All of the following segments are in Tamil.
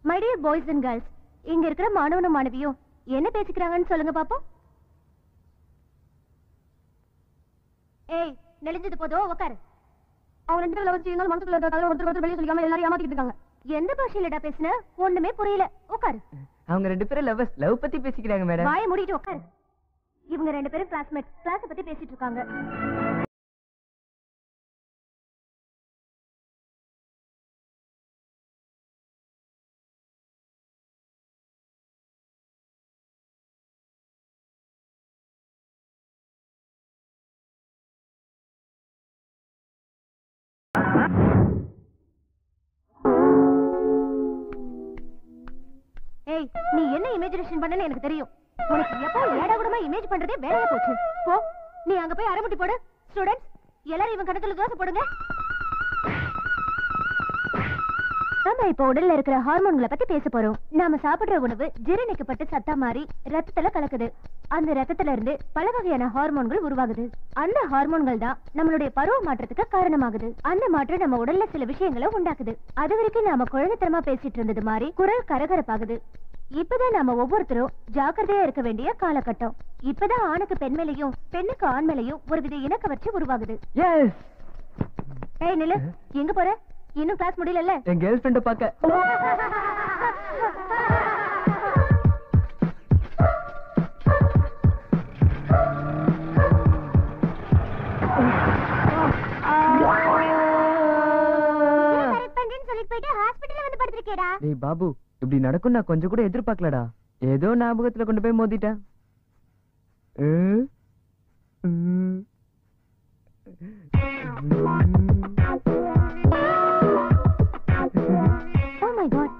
My dear boys and girls, இங்க இருக்கிற மாணவனும் மாணவியும் என்ன பேசிக்கிறாங்கன்னு சொல்லுங்க பாப்போம். ஏய், நெளிஞ்சது போதும், உட்காரு. அவங்க 2 பேரும் வச்சு என்னால மனசுக்குள்ள இருக்க கதை ஒருத்தர் வெளியே சொல்லிக்காம எல்லாரும் ஏமாத்திட்டு இருக்காங்க. எந்த பாஷையிலடா பேசுன? ஒண்ணுமே புரியல. உட்காரு. அவங்க 2 பேரும் லவ் பத்தி பேசிக்கிறாங்க மேடம். வாயை மூடிட்டு உட்காரு. இவங்க 2 பேரும் கிளாஸ்மேட், கிளாஸ் பத்தி பேசிட்டு இருக்காங்க. ஏய், நீ என்ன இமேஜினேஷன் பண்ணனு எனக்கு தெரியும். உனக்கு எப்போ ஏடா கூடமா இமேஜ் பண்றதே வேலையா போச்சு. போ, நீ அங்க போய் அரைமுட்டி போடு. ஸ்டூடண்ட்ஸ் எல்லாரும் இவன் கணக்குல தோசை போடுங்க. நாம இப்ப உடல்ல இருக்கிற ஹார்மோன்களை பத்தி பேச போறோம். நாம சாப்பிடுற உணவு ஜீரணிக்கப்பட்டு சத்தா மாறி ரத்தத்துல கலக்குது. அந்த ரத்தத்துல இருந்து பல வகையான ஹார்மோன்கள் உருவாகுது. அந்த ஹார்மோன்கள் தான் நம்மளுடைய பருவ மாற்றத்துக்கு காரணமாகுது. அந்த மாற்றம் நம்ம உடல்ல சில விஷயங்களை உண்டாக்குது. அது வரைக்கும் நாம குழந்தைத்தனமா பேசிட்டு இருந்தது மாதிரி குரல் கரகரப்பாகுது. இப்பதான் நாம ஒவ்வொருத்தரும் ஜாக்கிரதையா இருக்க வேண்டிய காலகட்டம். இப்பதான் ஆணுக்கு பெண் மேலையும் பெண்ணுக்கு ஆண் மேலையும் ஒருவித இணக்க வச்சு உருவாகுது. ஏய் நில்லு, எங்க போற? இன்னும் கிளாஸ் முடியல. என் கேர்ள் ஃப்ரெண்ட பாக்க. டேய் பாபு, இப்படி நடக்கும் நான் கொஞ்சம் கூட எதிர்பார்க்கலடா. ஏதோ ஞாபகத்துல கொண்டு போய் மோதிட்டேன். Oh my God.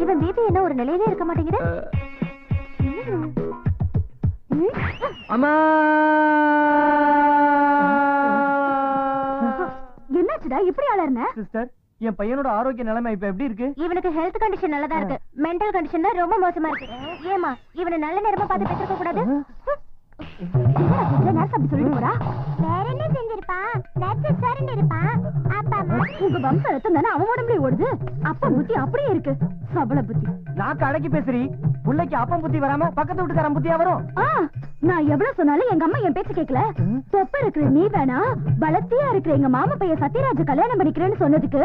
இவன் பேபி என்ன ஒரு நிலையிலே இருக்க மாட்டேங்குது. அம்மா, என்னாச்சுடா இப்படி அலறன? சிஸ்டர், என் பையனோட ஆரோக்கிய நிலைமை இப்ப எப்படி இருக்கு? இவனுக்கு ஹெல்த் கண்டிஷன் நல்லதா இருக்கு. மெண்டல் கண்டிஷன் தான் ரொம்ப மோசமா இருக்கு. ஏமா இவனை நல்ல நேரமா பார்த்து பெற்றுக்க கூடாது? வேற என்ன செஞ்சிருப்பான்? நர்ஸ் சரண்டு இருப்பான். அப்பா உங்க வம்ச ரத்தம் தானே அவன் உடம்புல ஓடுது. அப்பா புத்தி அப்படியே இருக்கு. சபல புத்தி. நாக்கு அடக்கி பேசுறீ. புள்ளைக்கு அப்பம் புத்தி வராம பக்கத்து வீட்டுக்காரன் புத்தியா வரும்? நான் எவ்வளவு சொன்னாலும் எங்க அம்மா என் பேச்சு கேட்கல. தொப்ப இருக்கிற நீ வேணா, பலத்தியா இருக்கிற எங்க மாமா பையன் சத்யராஜ கல்யாணம் பண்ணிக்கிறேன்னு சொன்னதுக்கு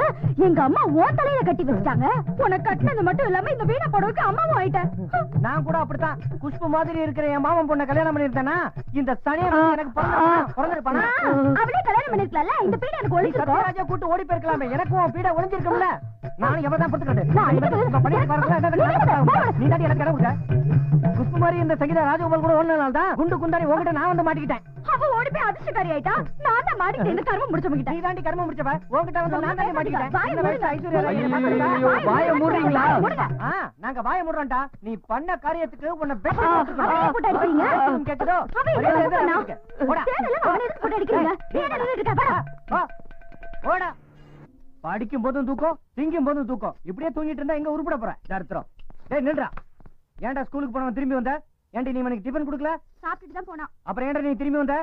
எங்க அம்மா ஓன் தலையில கட்டி வச்சிட்டாங்க. உனக்கு கட்டினது மட்டும் இல்லாம இந்த வீணா படவுக்கு அம்மாவும் ஆயிட்டேன். நான் கூட அப்படித்தான். குஷ்பு மாதிரி இருக்கிற என் மாமன் பொண்ணை கல்யாணம் பண்ணிருந்தேனா இந்த சனியா எனக்கு பிறந்திருப்பானா? அவளே கல்யாணம் பண்ணிருக்கல. இந்த பீட எனக்கு ஒளிஞ்சிருக்கும். சத்யராஜா கூட்டு ஓடி போயிருக்கலாமே. எனக்கும் உன் பீட ஒளிஞ்சிருக்கும்ல. நானும் எவ்வளவுதான் பொறுத்துக்கிட்டேன். நீ தான் எனக்கு இடம் கொடுத்த. குஷ்பு மாதிரி இந்த சங்கீதா ராஜகோபால் கூட ஒண்ணு நாள் தான் குண்டு குந்தாரி உங்ககிட்ட நான் வந்து மாட்டிக்கிட்டேன். அவ ஓடி போய் அதிர்ஷ்டக்காரி ஆயிட்டா. நான் தான் மாட்டிக்கிட்டேன். கர்மம் முடிச்சவங்கிட்ட. நீ தாண்டி கர்மம் முடிச்சவ. உங்ககிட்ட வந்து நான் தான் மாட்டிக்கிட்டேன். வாயை மூடுறீங்களா? நாங்க வாயை மூடுறோம்டா. நீ பண்ண காரியத்துக்கு உன்னை போட்டு அடிக்கிறீங்க. கேக்குதோ? ஓடா. படிக்கும் போதும் தூக்கம், திங்கும் போதும் தூக்கம். இப்படியே தூங்கிட்டு இருந்தா எங்க உருப்பட போற? தரித்திரம். டேய் நில்றா. ஏன்டா ஸ்கூலுக்கு போனவன் திரும்பி வந்த? ஏன்டி நீ எனக்கு டிபன் கொடுக்கல? சாப்பிட்டுட்டு தான் போனா. அப்புறம் ஏன்டா நீ திரும்பி வந்த?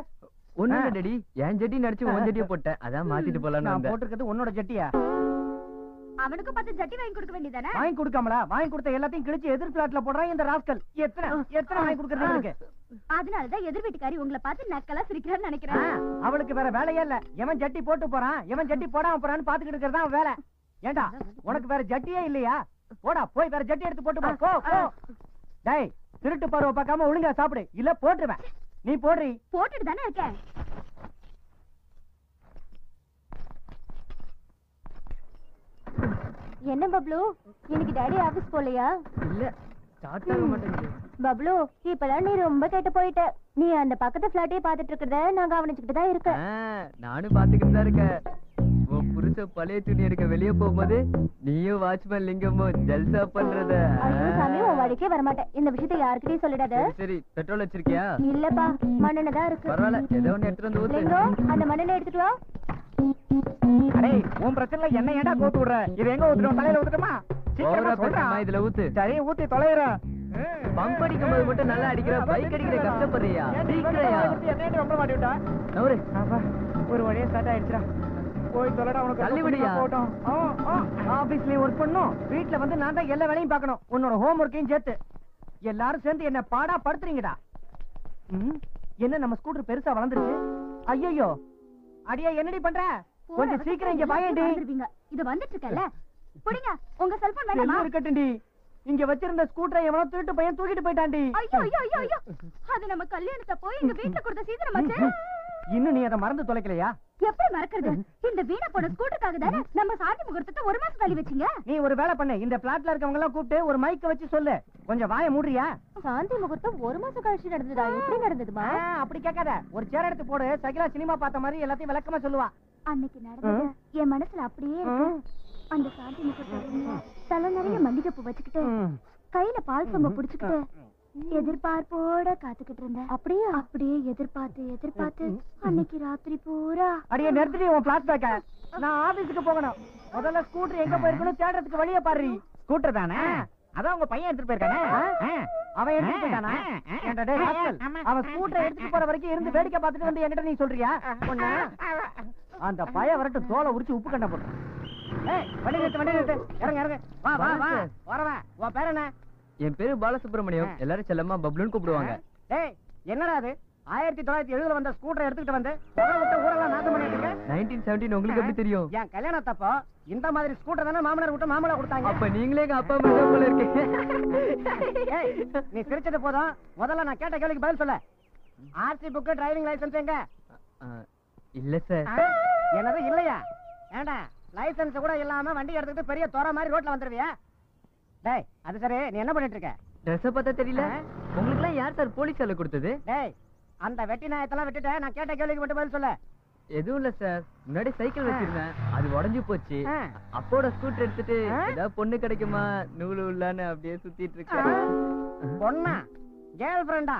ஒண்ணு இல்ல டாடி, என் ஜட்டி நடிச்சு உன் ஜட்டியை போட்டேன். அதான் மாத்திட்டு போலான்னு நான் வந்தேன். போட்டுக்கிறது உன்னோட ஜட்டியா? அவனுக்கு 10 ஜட்டி வாங்கி கொடுக்க வேண்டியதானே? வாங்கி கொடுக்காமலா? வாங்கி கொடுத்த எல்லாத்தையும் கிழிச்சு எதிர் பிளாட்ல போடுறான் இந்த ராஸ்கல். எத்தனை வாங்கி கொடுக்கறது இருக்கு? அதனாலதான் எதிர் வீட்டுக்காரி உங்களை பார்த்து நக்கலா சிரிக்கிறான்னு நினைக்கிறேன். அவளுக்கு வேற வேலையே இல்ல. எவன் ஜட்டி போட்டு போறான், எவன் ஜட்டி போடாம போறான்னு பாத்துக்கிட்டு இருக்கிறது தான் வேலை. ஏண்டா உனக்கு வேற ஜட்டியே இல்லையா? போடா போய் வேற ஜட்டி எடுத்து போட்டு போ. டேய், திருட்டு பருவ பார்க்காம ஒழுங்கா சாப்பிடு, இல்ல போட்டுருவேன். நீ போடுறீ? போட்டுட்டு தானே இருக்கேன். என்ன பப்ளு, இன்னைக்கு டாடி ஆபீஸ் போலையா? இல்ல, ஸ்டார்ட் ஆக மாட்டேங்குது. பப்ளு, இப்பதான் நீ ரொம்ப கேட்டு போயிட்ட. நீ அந்த பக்கத்து பிளாட்டே பாத்துட்டு இருக்கிறத நான் கவனிச்சுக்கிட்டு தான் இருக்கேன். நானும் பாத்துக்கிட்டு தான் இருக்கேன். உன் புருஷ பழைய துணி எடுக்க வெளியே போகும்போது நீயும் வாட்ச்மேன் லிங்கமும் ஜல்சா பண்றத. ஐயோ சாமி, உன் வழிக்கே வரமாட்டேன். இந்த விஷயத்தை யாருக்கிட்டையும் சொல்லிடாத. சரி, பெட்ரோல் வச்சிருக்கியா? இல்லப்பா, மண்ணெண்ணெய் தான் இருக்கு. பரவாயில்ல, ஏதோ ஒண்ணு எடுத்துட்டு வந்து ஊத்து. லிங்கம், அந்த மண்ணெண்ணெய் எடுத்துட்டு வா. அடே, உன் பிரச்சனை என்ன ஏன்டா கோத்து விடுற? இது எங்க ஊத்துறோம்? தலையில ஊத்துறமா? இதுல ஊத்து. சரி, ஊத்தி தொலைற. பம்ப் அடிக்கும் போது மட்டும் நல்லா அடிக்கிற, பைக் அடிக்கிற கஷ்டப்படுறியா? என்ன ரொம்ப மாட்டி விட்டா? நவரு. ஒரு வழியா ஸ்டார்ட் ஆயிடுச்சுடா. போய் சொல்லடா உனக்கு தள்ளி விடுயா. போட்டோம். ஆபீஸ்லயும் ஒர்க் பண்ணும், வீட்ல வந்து நான் தான் எல்லா வேலையும் பார்க்கணும், உன்னோட ஹோம் ஒர்க்கையும் சேர்த்து. எல்லாரும் சேர்ந்து என்ன பாடா படுத்துறீங்கடா. என்ன நம்ம ஸ்கூட்டர் பெருசா வளர்ந்துருக்கு? ஐயோ அடியா என்னடி பண்ற? கொஞ்சம் சீக்கிரம் இங்க வாயேண்டி. இது வந்துட்டு இருக்கல, புடிங்க. உங்க செல்போன் வேண்டாமா? இருக்கட்டும்டி. இங்க வச்சிருந்த ஸ்கூட்டரை எவனோ திருட்டு பையன் தூக்கிட்டு போயிட்டான்டி. ஐயோ ஐயோ ஐயோ ஐயோ, அது நம்ம கல்யாணத்தை போய் எங்க வீட்ல கொடுத்த சீதனமாச்சே. இன்னும் நீ அதை மறந்து தொலைக்கலையா? எப்படி மறக்கிறது? இந்த வீணா போன ஸ்கூட்டருக்காக தானே நம்ம சாந்தி முகூர்த்தத்தை ஒரு மாசம் தள்ளி வச்சீங்க. நீ ஒரு வேலை பண்ணு, இந்த பிளாட்ல இருக்கவங்க எல்லாம் கூப்பிட்டு ஒரு மைக்க வச்சு சொல்லு, கொஞ்சம் வாயை மூடுறியா? சாந்தி முகூர்த்தம் ஒரு மாசம் கழிச்சு நடந்ததா? எப்படி நடந்ததுமா? அப்படி கேட்காத, ஒரு சேர் எடுத்து போடு, சகிலா சினிமா பார்த்த மாதிரி எல்லாத்தையும் விளக்கமா சொல்லுவா. அன்னைக்கு நடந்தது என் மனசுல அப்படியே இருக்கு. அந்த சாந்தி முகூர்த்தம் தலை நிறைய மல்லிகைப்பூ வச்சுக்கிட்டு கையில பால் சொம்ப புடிச்சுக்கிட்டு எதிர்பார்ப்போட காத்துக்கிட்டு இருந்தேன். அப்படியே அப்படியே எதிர்பார்த்து அன்னைக்கு ராத்திரி பூரா. அடியே நிறுத்திட்டு உன் பிளாட் பேக்க, நான் ஆபீஸுக்கு போகணும். முதல்ல ஸ்கூட்டர் எங்க போயிருக்கணும் தேடுறதுக்கு வழிய பாரு. ஸ்கூட்டர் தானே, அதான் உங்க பையன் எடுத்துட்டு போயிருக்கானே. அவன் எடுத்துட்டு போயிட்டானா? ஏன்டா டேய் ராஸ்கல், அவன் ஸ்கூட்டர் எடுத்துட்டு போற வரைக்கும் இருந்து வேடிக்கை பார்த்துட்டு வந்து என்கிட்ட நீ சொல்றியா? அந்த பையன் வரட்டும், தோலை உரிச்சு உப்பு கண்ட போட்டு. ஏய் வண்டி நிறுத்து, இறங்க. வா வரவா. உன் பேர் என்ன? என் பேரு பாலசுப்ரமணியம், எல்லாரும் செல்லம்மா பப்ளுன்னு கூப்பிடுவாங்க. டேய் என்னடா அது? 1970 வந்த ஸ்கூட்டர் எடுத்துக்கிட்டு வந்து விட்டு ஊரெல்லாம் நாசம் பண்ணிட்டு இருக்க. 1917 உங்களுக்கு எப்படி தெரியும்? என் கல்யாணத்தப்போ இந்த மாதிரி ஸ்கூட்டர் தானே மாமனார் விட்டு மாமலா கொடுத்தாங்க. அப்ப நீங்களே எங்க அப்பா அம்மா தான் போல இருக்கீங்க. நீ சிரிச்சது போதும், முதல்ல நான் கேட்ட கேள்விக்கு பதில் சொல்ல. ஆர்சி புக், டிரைவிங் லைசென்ஸ் எங்க? இல்ல சார். என்னது இல்லையா? ஏண்டா லைசென்ஸ் கூட இல்லாம வண்டி எடுத்துக்கிட்டு பெரிய தோற மாதிரி ரோட்ல வந்துருவியா? டேய் அது சரி, நீ என்ன பண்ணிட்டு இருக்க? ட்ரெஸ் பார்த்தா தெரியல. உங்களுக்கு எல்லாம் யார் சார் போலீஸ் வேலை கொடுத்தது? டேய் அந்த வெட்டி நாயத்தெல்லாம் விட்டுட்டு நான் கேட்ட கேள்விக்கு மட்டும் பதில் சொல்ல. எதுவும் இல்ல சார், முன்னாடி சைக்கிள் வச்சிருந்தேன், அது உடஞ்சு போச்சு. அப்போட ஸ்கூட்டர் எடுத்துட்டு ஏதாவது பொண்ணு கிடைக்குமா நூலு உள்ளான்னு அப்படியே சுத்திட்டு இருக்கேன். பொண்ணா? கேர்ள் ஃப்ரெண்டா?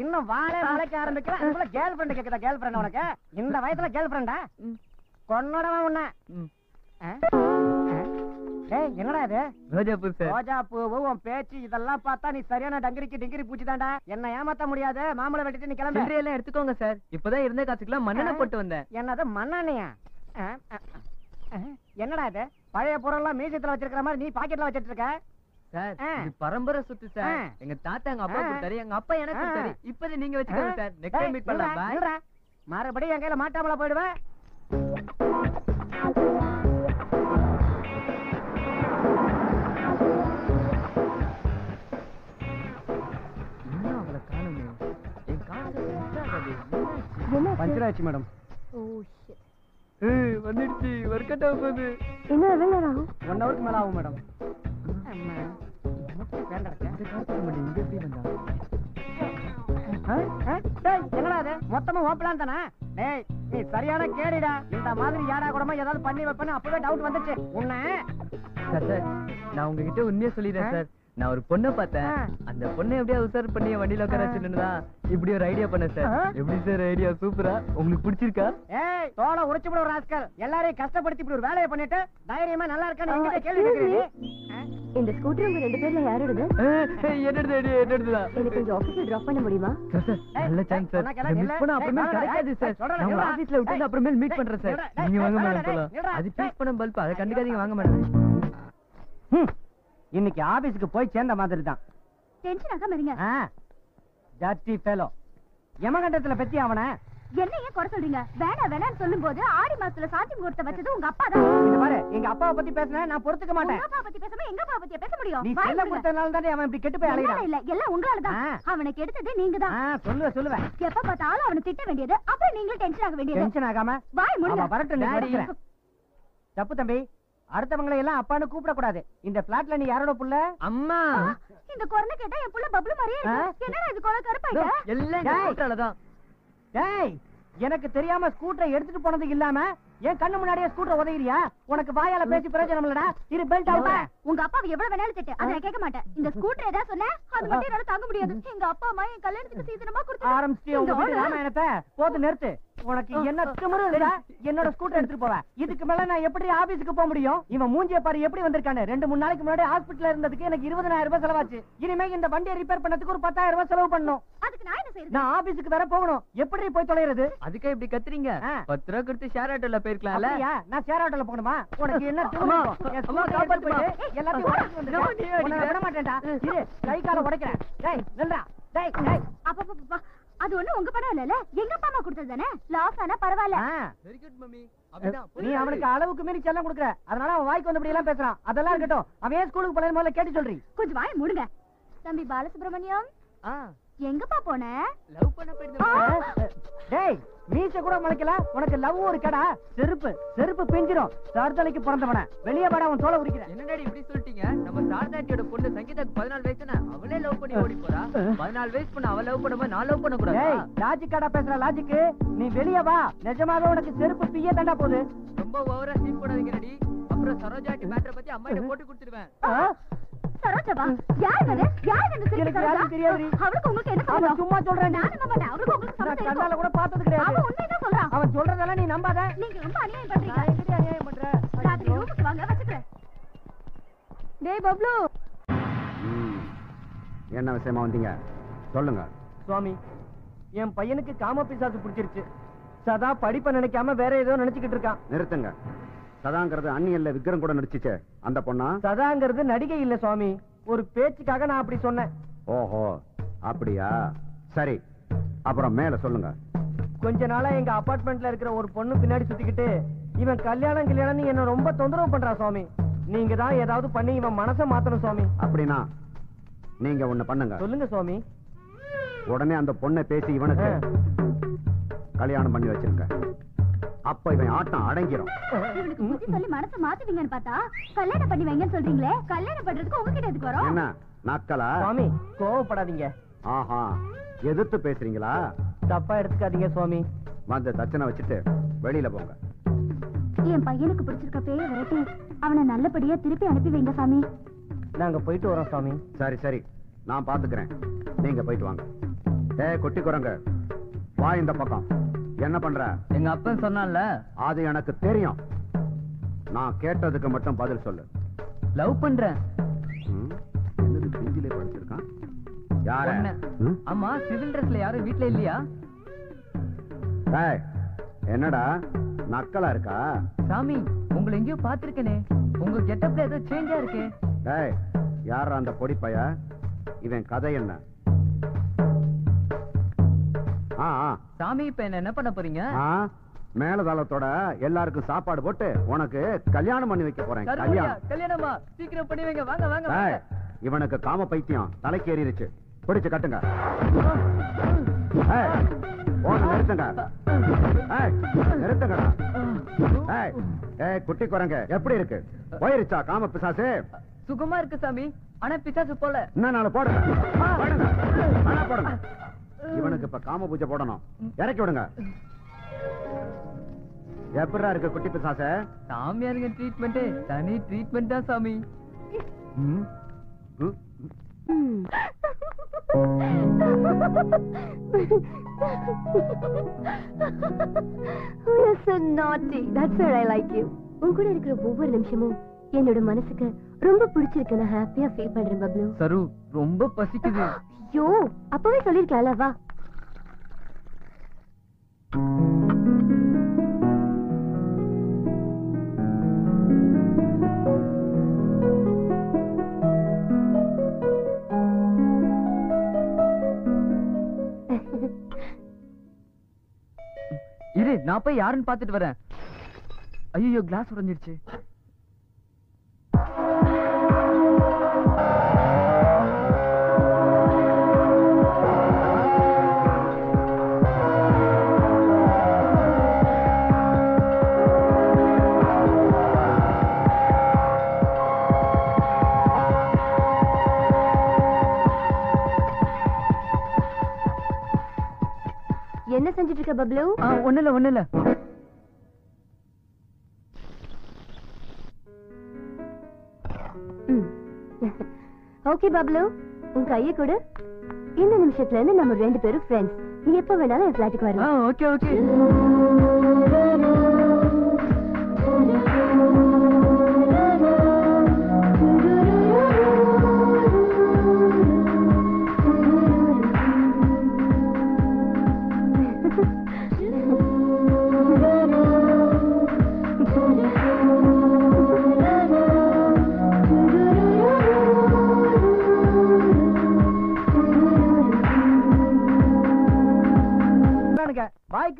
இன்னும் வாழைக்கு ஆரம்பிக்கிற அதுக்குள்ள கேர்ள் ஃப்ரெண்ட் கேக்குதா? கேர்ள் ஃப்ரெண்ட் உனக்கு இந்த வயசுல கேர்ள் ஃப்ரெண்டா? கொன்னடவன் உன்ன. டேய் என்னடா இது? ரோஜாப்பூ சார். ரோஜாப்பூ, உன் பேச்சு இதெல்லாம் பார்த்தா நீ சரியான டிங்கிரி பூச்சி தாண்டா. என்ன ஏமாத்த முடியாது, மாமலை வெட்டிட்டு நீ கிளம்பு. சில்லறை எல்லாம் எடுத்துக்கோங்க சார், இப்பதான் இருந்த காசுக்கெல்லாம் மண்ணெண்ணெய் போட்டு வந்தேன். என்னது மண்ணெண்ணையா? என்னடா இது? பழைய பொருள்லாம் மியூசியத்துல வச்சிருக்கிற மாதிரி நீ பாக்கெட்ல வச்சிட்டு இருக்க? சார் இது பரம்பரை சொத்து சார். எங்க தாத்தா எங்க அப்பா கொடுத்தாரு, எங்க அப்பா எனக்கு கொடுத்தாரு. இப்போது நீங்க வச்சுக்கோங்க சார். நெக்ஸ்ட் டைம் மீட் பண்ணலாம். பை. மறுபடியும் என் கையில மாட்டாமல போயிடுவேன். இன்னும் அவளை காணுமே. என் காசு பஞ்சராச்சு மேடம். வந்துடுச்சு, ஒர்க் அவுட் ஆக போகுது. இன்னும் எவ்வளவு நேரம் ஆகும்? 1 ஹவருக்கு மேல ஆகும் மேடம். என்னடா அது? மொத்தமா ஓப்பலாம் தானே? டேய் நீ சரியான கேடிடா. இந்த மாதிரி யாரா கூடமா ஏதாவது பண்ணி வைப்பேன்னு அப்பவே டவுட் வந்துச்சு உன்ன. சார் நான் உங்ககிட்ட உண்மையா சொல்லிடுறேன் சார். நான் ஒரு பொண்ணை பார்த்தேன், அந்த பொண்ணை எப்படியா உசார் பண்ணி வண்டியில உட்கார வச்சுருந்தா இப்படி ஒரு ஐடியா பண்ண சார். எப்படி சார் ஐடியா? சூப்பரா, உங்களுக்கு பிடிச்சிருக்கா? ஏய் தோலை உரிச்சு போட ஒரு ராஸ்கல், எல்லாரையும் கஷ்டப்படுத்தி இப்படி ஒரு வேலையை பண்ணிட்டு தைரியமா நல்லா இருக்கான்னு என்கிட்ட கேள்வி கேக்குறீங்க. இந்த ஸ்கூட்டர் உங்க 2 பேர்ல யாரோடது? என்னது எனக்கு கொஞ்சம் ஆபீஸ்ல டிராப் பண்ண முடியுமா? நல்ல சான்ஸ் சார். மிஸ் பண்ண அப்புறமே கிடைக்காது சார். நான் ஆபீஸ்ல விட்டு அப்புறமே மீட் பண்றேன் சார். நீங்க வாங்க மேடம் போலாம். அது பீஸ் பண்ண பல்ப், அதை கண்டுக்காதீங்க, வாங்க மேடம். இன்னைக்கு ஆபீஸ்க்கு போய் சேர்ந்த மாதிரி தான். டென்ஷன் ஆகாம இருங்க. ஜாஸ்தி ஃபெலோ யமகண்டத்துல பத்தி அவனை என்ன ஏன் குறை சொல்றீங்க? வேணாம்னு சொல்லும்போது ஆடி மாசத்துல சாந்தி முகூர்த்தம் வச்சது உங்க அப்பா தான். இந்த பாரு, எங்க அப்பாவை பத்தி பேசினா நான் பொறுத்துக்க மாட்டேன். உங்க அப்பா பத்தி பேசாம எங்க அப்பா பத்தி பேச முடியும்? நீ செல்ல கொடுத்தனால தான் அவன் இப்படி கெட்டு போய் அலையறான். இல்ல எல்லாம் உங்களால தான். அவனை கெடுத்தது நீங்க தான். சொல்லுவேன். எப்ப பார்த்தாலும் அவனை திட்ட வேண்டியது, அப்புறம் நீங்களும் டென்ஷன் ஆக வேண்டியது. டென்ஷன் ஆகாம வாய் மூடுங்க. அவன் வரட்டும், நீ வரீங்க. தப்பு தம்பி, அடுத்தவங்களை எல்லாம் அப்பான்னு கூப்பிட கூடாது. இந்த பிளாட்ல நீ யாரோட புள்ள? அம்மா. இந்த குரலை கேட்டா என் புள்ள பப்ளு மாதிரியே இருக்கு. என்னடா இது கொலை கருப்பாயிட்ட? எல்லாம் ஸ்கூட்டர்ல தான். டேய் எனக்கு தெரியாம ஸ்கூட்டரை எடுத்துட்டு போனது இல்லாம என் கண்ணு முன்னாடியே ஸ்கூட்டர் உதையிறியா? உனக்கு வாயால பேசி பிரயோஜனம் இல்லடா. இரு பெல்ட் அவுட். உங்க அப்பாவை எவ்வளவு வேணாலும் திட்டு, அத நான் கேட்க மாட்டேன். இந்த ஸ்கூட்டர் ஏதா சொன்னா அது மட்டும் என்னால தாங்க முடியாது. எங்க அப்பா அம்மா என் கல்யாணத்துக்கு சீதனமா கொடுத்து ஆரம்பிச்சிட்டு உங்க வீட்டு ராமாயணத்தை போது நிறுத்து. உனக்கு என்ன திமிரு இல்லடா? என்னோட ஸ்கூட்டர் எடுத்துட்டு போவ. இதுக்கு மேல நான் எப்படி ஆபீஸ்க்கு போக முடியும்? இவன் மூஞ்சிய பாரு எப்படி வந்திருக்கானே. 2-3 நாளைக்கு முன்னாடி ஹாஸ்பிடல்ல இருந்ததுக்கு எனக்கு 20,000 ரூபாய் செலவாச்சு. இனிமே இந்த வண்டியை ரிப்பேர் பண்ணதுக்கு ஒரு 10,000 ரூபாய் செலவு பண்ணணும். அதுக்கு நான் என்ன செய்யறது? நான் ஆபீஸ்க்கு வேற போகணும். எப்படி போய் தொலைறது? அதுக்கே இப்படி கத்துறீங்க? 10 ரூபாய் கொடுத்து ஷேர் ஆட்டோல போயிருக்கலாம்ல. அப்படியா? நான் சேர் ஆட்டோல போகணுமா? உனக்கு என்ன அம்மா, தூக்கம்? என் அம்மா, ஸ்கூட்டரை காப்பாத்துமா. எடுத்துட்டு போயிட்டு எல்லாத்தையும் உடைச்சு வந்துட்டேன். அம்மா, நீயே உன்னை அடிக்கிற. விட மாட்டேன்டா. இரு, கை காலை உடைக்கிறேன். டேய், நில்றா. டேய், டேய். அப்பா அது ஒண்ணு உங்க படம் இல்ல, எங்க அப்பா அம்மா கொடுத்தது தானே. லாஸ் ஆனா பரவாயில்ல. ஆ, வெரி குட் மம்மி. அப்படிதான். நீ அவனுக்கு அளவுக்கு மீறி செல்லம் கொடுக்குற. அதனால அவன் வாய்க்கு வந்தபடி எல்லாம் பேசுறான். அதெல்லாம் இருக்கட்டும். அவன் ஏன் ஸ்கூலுக்கு போனது முதல்ல கேட்டு சொல்றீ. கொஞ்சம் வாய மூடுங்க. தம்பி பாலசுப்ரமணியம், எங்கப்பா போன? லவ் பண்ண போயிருந்தேன். டேய், மீச கூட முளைக்கல. உனக்கு லவ் ஒரு கடா. செருப்பு பிஞ்சிரும். சார்தலைக்கு பிறந்தவன வெளியே வாடா, அவன் தோலை உரிக்கிறேன். என்னடாடி இப்படி சொல்லிட்டீங்க? நம்ம சாரதாட்டியோட பொண்ணு சங்கீதாக்கு 14 வயசுனா அவளே லவ் பண்ணி ஓடி போறா. 14 வயசு பொண்ணு அவ லவ் பண்ணும்போது நான் லவ் பண்ண கூடாதா? டேய், லாஜிக்காடா பேசுற லாஜிக்கு. நீ வெளியே வா. நிஜமாவே உனக்கு செருப்பு பிய தண்டா போகுது. ரொம்ப ஓவரா சீன் போடாதீங்க ரெடி. அப்புறம் சரோஜாட்டி மேட்டரை பத்தி அம்மா கிட்ட போட்டு கொடுத்துடுவேன். சரோஜாவா? யார் அது? யார் அந்த சிரிப்பு எனக்கு சரோஜா? யாரும் தெரியாதுடி. அவளுக்கு உங்களுக்கு என்ன அவன் சம்பந்தம்? சும்மா சொல்றான். நான் நம்ப மாட்டேன். அவளுக்கு உங்களுக்கு நான் சம்பந்தம் கண்ணால இருக்கும். கூட பார்த்தது கிடையாது. அவன் உண்மைதான் சொல்றான். அவன் சொல்றதெல்லாம் நீ நம்பாத. நீங்க ரொம்ப அநியாயம் நான் பண்றீங்க. எங்கடி அநியாயம் பண்ற? ராத்திரி ரூமுக்கு வாங்க, வச்சுக்கிறேன். டேய் பப்ளு, என்ன விஷயமா வந்தீங்க? சொல்லுங்க. சுவாமி, என் பையனுக்கு காம பிசாசு பிடிச்சிருச்சு. சதா படிப்பை நினைக்காம வேற ஏதோ நினைச்சுக்கிட்டு இருக்கான். நிறுத்துங்க. சதாங்கிறது அந்நியல்ல விக்ரம் கூட நடிச்சுச்சே அந்த பொண்ணா? சதாங்கிறது நடிகை இல்ல சுவாமி. ஒரு பேச்சுக்காக நான் அப்படி சொன்னேன். ஓஹோ, அப்படியா? சரி, அப்புறம் மேல சொல்லுங்க. கொஞ்ச நாளா எங்க அபார்ட்மெண்ட்ல இருக்கிற ஒரு பொண்ணு பின்னாடி சுத்திக்கிட்டு இவன் கல்யாணம் என்ன ரொம்ப தொந்தரவு பண்றான் சுவாமி. நீங்க தான் ஏதாவது பண்ணி இவன் மனசை மாத்தணும் சுவாமி. அப்படின்னா நீங்க ஒண்ணு பண்ணுங்க. சொல்லுங்க சுவாமி. உடனே அந்த பொண்ணை பேசி இவனுக்கு கல்யாணம் பண்ணி வச்சிருக்க. அப்ப இவன் ஆட்டம் அடங்கிரும். இவனுக்கு புத்தி சொல்லி மனசை மாத்துவீங்கன்னு பார்த்தா கல்யாணம் பண்ணி வைங்கன்னு சொல்றீங்களே. கல்யாணம் பண்றதுக்கு உங்ககிட்ட எதுக்கு வரோம்? என்ன நக்கலா? சுவாமி, கோவப்படாதீங்க. ஆஹா, எதிர்த்து பேசுறீங்களா? தப்பா எடுத்துக்காதீங்க சுவாமி. வந்து தச்சனை வச்சுட்டு வெளியில போங்க. என் பையனுக்கு பிடிச்சிருக்க பேய விரட்டி அவனை நல்லபடியா திருப்பி அனுப்பி வைங்க சாமி. நாங்க போயிட்டு வரோம் சுவாமி. சரி சரி, நான் பாத்துக்கிறேன். நீங்க போயிட்டு வாங்க. குட்டி குரங்க, வா இந்த பக்கம். என்ன பண்ற? எங்க அப்பன் சொன்னான்ல, அது எனக்கு தெரியும். நான் கேட்டதுக்கு மட்டும் பதில் சொல்லு. லவ் பண்றேன். என்னது பிஞ்சிலே படிச்சிருக்கான்? யார? ஆமா, சிவில் ட்ரெஸ்ல யாரும் வீட்ல இல்லையா? என்னடா நக்கலா இருக்கா? சாமி, உங்களை எங்கேயோ பாத்திருக்கேனே. உங்க கெட்டப்ல ஏதோ சேஞ்சா இருக்கே. யாரா அந்த பொடி பைய? இவன் கதை என்ன? சாமி, இப்ப என்ன பண்ண போறீங்க? மேலதாளத்தோட எல்லாருக்கும் சாப்பாடு போட்டு உனக்கு கல்யாணம் பண்ணி வைக்க போறேன். கல்யாணமா? சீக்கிரம் பண்ணி வைங்க. வாங்க வாங்க. இவனுக்கு காம பைத்தியம் தலைக்கு ஏறிடுச்சு. பிடிச்சு கட்டுங்க. நிறுத்துங்க. நிறுத்துங்கடா. குட்டி குரங்க, எப்படி இருக்கு? போயிருச்சா காம பிசாசு? சுகமா இருக்கு சாமி, ஆனா பிசாசு போல. என்ன போடுங்க. போடுங்க. இவனுக்கு இப்ப காம பூஜை போடணும். இறக்கி விடுங்க. எப்படா இருக்கு குட்டி பிசாச? சாமியாருங்க ட்ரீட்மெண்ட் தனி ட்ரீட்மெண்ட் தான் சாமி. You're so naughty. That's why I like you. உன் கூட இருக்கிற ஒவ்வொரு நிமிஷமும் என்னோட மனசுக்கு ரொம்ப பிடிச்சிருக்கு. நான் ஹாப்பியா ஃபீல் பண்றேன் பப்ளு. சரு, ரொம்ப பசிக்குது. ஐயோ, அப்பவே சொல்லிருக்கலாம்ல. வா. இரு, நான் போய் யாருன்னு பாத்துட்டு வரேன். ஐயோ, கிளாஸ் உடைஞ்சிருச்சு. என்ன செஞ்சிட்டு இருக்க பப்ளு? ஒண்ணு இல்ல. ஓகே பப்ளு, உன் கையை கொடு. இந்த நிமிஷத்துல இருந்து நம்ம 2 பேரும் ஃப்ரெண்ட்ஸ். நீ எப்ப வேணாலும் என் ஃபிளாட்டுக்கு வரலாம். Okay okay.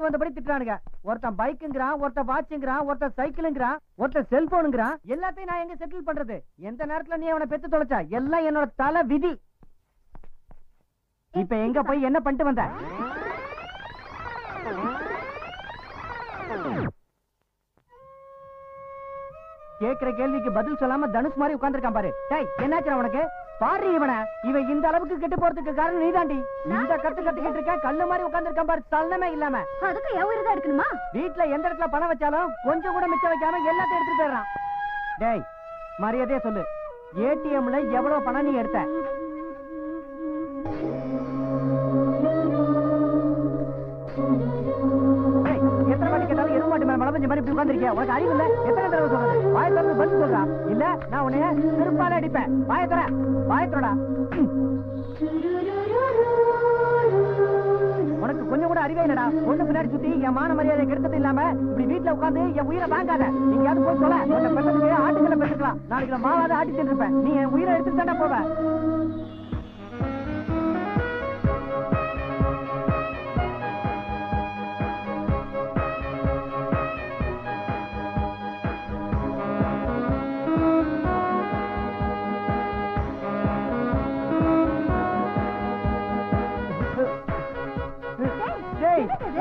வாய்க்கு வந்தபடி திட்டுறானுங்க. ஒருத்தன் பைக்குங்கிறான், ஒருத்தன் வாட்சுங்கிறான், ஒருத்தன் சைக்கிளுங்கிறான், ஒருத்தன் செல்போனுங்கிறான். எல்லாத்தையும் நான் எங்க செட்டில் பண்றது? எந்த நேரத்துல நீ அவனை பெத்து தொலைச்சா? எல்லாம் என்னோட தலை விதி. இப்ப எங்க போய் என்ன பண்ணிட்டு வந்த? கேக்குற கேள்விக்கு பதில் சொல்லாம தனுஷ் மாதிரி உட்கார்ந்திருக்கான் பாரு. டேய், என்னாச்சு உனக்கு? பாரு இவன் இந்த அளவுக்கு கெட்டு போறதுக்கு காரணம் நீதாண்டி. இந்த கத்துக்கிட்டு இருக்க கல்லு மாதிரி உட்கார்ந்திருக்கான் பாரு, சலனமே இல்லாம. அதுக்கு என் உயிர் தான் எடுக்கணுமா? வீட்டுல எந்த இடத்துல பணம் வச்சாலும் கொஞ்சம் கூட மிச்சம் வைக்காம எல்லாத்தையும் எடுத்துட்டு போயிடுறான். டேய், மரியாதையா சொல்லு, ஏடிஎம்ல எவ்வளவு பணம் நீ எடுத்த? எத்தனை வாட்டி கேட்டாலும் எருமாட்டு மேல மழை மாதிரி இப்படி உட்கார்ந்திருக்கியா? உனக்கு அறிவு இல்ல? எத்தனை தடவை சொல்றது? வாயை திறந்து பதில் சொல்றா. இல்ல நான் உன்னைய செருப்பால அடிப்பேன். வாயை திறடா. உனக்கு கொஞ்சம் கூட அறிவே இல்லடா. ஒண்ணு பின்னாடி சுத்தி என் மான மரியாதை கெடுத்தது இல்லாம இப்படி வீட்டுல உட்கார்ந்து என் உயிரை வாங்காத. நீங்க போய் சொல்ல உன்னை பெற்றதுக்கு ஆட்டுக்களை பெற்றுக்கலாம். நாளைக்கு மாவாத ஆட்டி சென்றிருப்பேன். நீ என் உயிரை எடுத்துட்டு தானே போவ.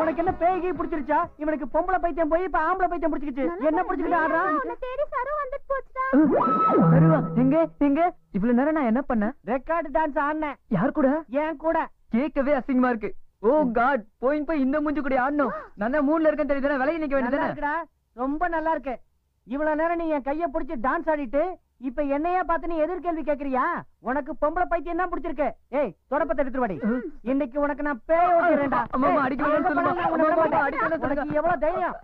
உனக்கு என்ன பேய்கி பிடிச்சிருச்சா? இவனுக்கு பொம்பளை பைத்தியம் போய் இப்ப ஆம்பளை பைத்தியம் பிடிச்சிருச்சு. என்ன பிடிச்சிட்டு ஆடுறான்? எங்க இவ்வளவு நேரம் நான் என்ன பண்ணேன்? ரெக்கார்டு டான்ஸ் ஆடினேன். யார் கூட? ஏன் கூட. கேட்கவே அசிங்கமா இருக்கு. ஓ காட், போய் இந்த மூஞ்சி கூட ஆடணும். நான் தான் மூணுல இருக்கேன் தெரியுதுனா விலகி நிக்க வேண்டியதுதானே? ரொம்ப நல்லா இருக்கு. இவ்வளவு நேரம் நீ என் கைய பிடிச்சி டான்ஸ் ஆடிட்டு இப்ப என்னையா பார்த்து நீ எதிர்கேள்வி கேக்குறியா? உனக்கு பொம்பளை பைத்தியம் தான் பிடிச்சிருக்கு. ஏய், தொடப்பத்தை எடுத்துட்டு வாடி. இன்னைக்கு உனக்கு நான் பேய் ஓட்டுறேன்டா. அம்மா அடிக்க வேண்டாம் சொல்லுமா? உனக்கு எவ்வளவு தைரியம்?